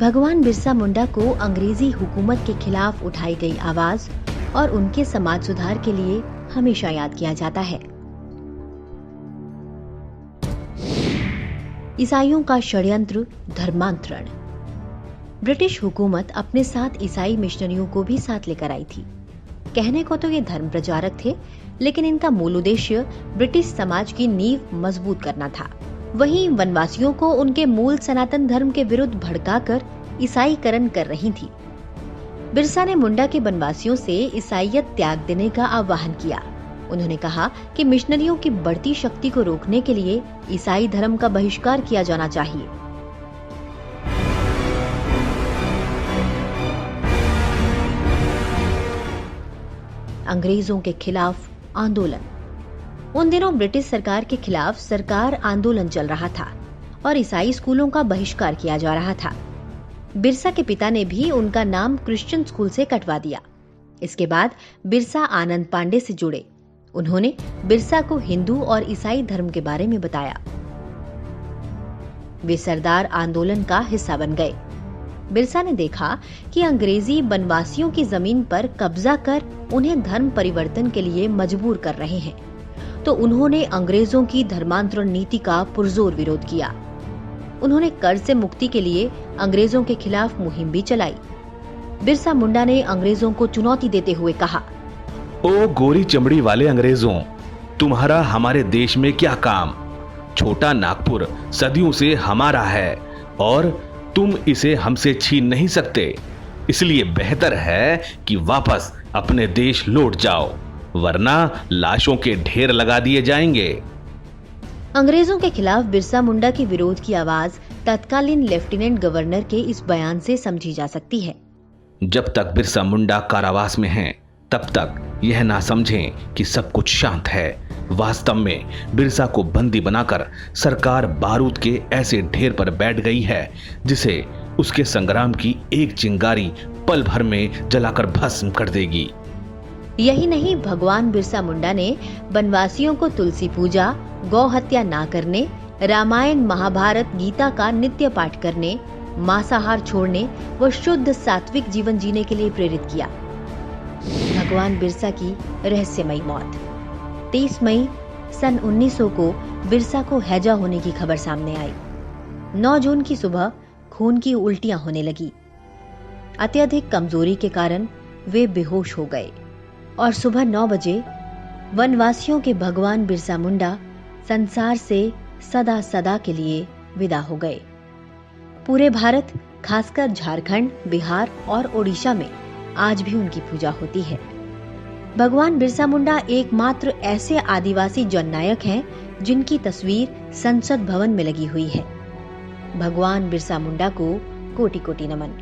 भगवान बिरसा मुंडा को अंग्रेजी हुकूमत के खिलाफ उठाई गई आवाज और उनके समाज सुधार के लिए हमेशा याद किया जाता है। ईसाइयों का षड्यंत्र धर्मांतरण। ब्रिटिश हुकूमत अपने साथ ईसाई मिशनरियों को भी साथ लेकर आई थी। कहने को तो ये धर्म प्रचारक थे, लेकिन इनका मूल उद्देश्य ब्रिटिश समाज की नींव मजबूत करना था। वहीं वनवासियों को उनके मूल सनातन धर्म के विरुद्ध भड़काकर ईसाईकरण कर रही थी। बिरसा ने मुंडा के वनवासियों से ईसाईयत त्याग देने का आह्वान किया। उन्होंने कहा कि मिशनरियों की बढ़ती शक्ति को रोकने के लिए ईसाई धर्म का बहिष्कार किया जाना चाहिए। अंग्रेजों के खिलाफ आंदोलन। उन दिनों ब्रिटिश सरकार के खिलाफ सरकार आंदोलन चल रहा था और ईसाई स्कूलों का बहिष्कार किया जा रहा था। बिरसा के पिता ने भी उनका नाम क्रिश्चियन स्कूल से कटवा दिया। इसके बाद बिरसा आनंद पांडे से जुड़े। उन्होंने बिरसा को हिंदू और ईसाई धर्म के बारे में बताया। वे सरदार आंदोलन का हिस्सा बन गए। बिरसा ने देखा कि अंग्रेजी वनवासियों की जमीन पर कब्जा कर उन्हें धर्म परिवर्तन के लिए मजबूर कर रहे हैं, तो उन्होंने अंग्रेजों की धर्मांतरण नीति का पुरजोर विरोध किया। उन्होंने कर्ज से मुक्ति के लिए अंग्रेजों के खिलाफ मुहिम भी चलाई। बिरसा मुंडा ने अंग्रेजों को चुनौती देते हुए कहा, ओ गोरी चमड़ी वाले अंग्रेजों, तुम्हारा हमारे देश में क्या काम? छोटा नागपुर सदियों से हमारा है और तुम इसे हमसे छीन नहीं सकते। इसलिए बेहतर है कि वापस अपने देश लौट जाओ, वरना लाशों के ढेर लगा दिए जाएंगे। अंग्रेजों के खिलाफ बिरसा मुंडा के विरोध की आवाज तत्कालीन लेफ्टिनेंट गवर्नर के इस बयान से समझी जा सकती है। जब तक बिरसा मुंडा कारावास में हैं, तब तक यह ना समझें कि सब कुछ शांत है। वास्तव में बिरसा को बंदी बनाकर सरकार बारूद के ऐसे ढेर पर बैठ गई है जिसे उसके संग्राम की एक चिंगारी पल भर में जलाकर भस्म कर देगी। यही नहीं, भगवान बिरसा मुंडा ने वनवासियों को तुलसी पूजा, गौ हत्या ना करने, रामायण महाभारत गीता का नित्य पाठ करने, मांसाहार छोड़ने व शुद्ध सात्विक जीवन जीने के लिए प्रेरित किया। भगवान बिरसा की रहस्यमयी मौत। 23 मई सन 1900 को बिरसा को हैजा होने की खबर सामने आई। 9 जून की सुबह खून की उल्टियां होने लगी। अत्यधिक कमजोरी के कारण वे बेहोश हो गए और सुबह 9 बजे वनवासियों के भगवान बिरसा मुंडा संसार से सदा सदा के लिए विदा हो गए। पूरे भारत, खासकर झारखंड, बिहार और ओडिशा में आज भी उनकी पूजा होती है। भगवान बिरसा मुंडा एकमात्र ऐसे आदिवासी जननायक हैं जिनकी तस्वीर संसद भवन में लगी हुई है। भगवान बिरसा मुंडा को कोटि कोटि नमन।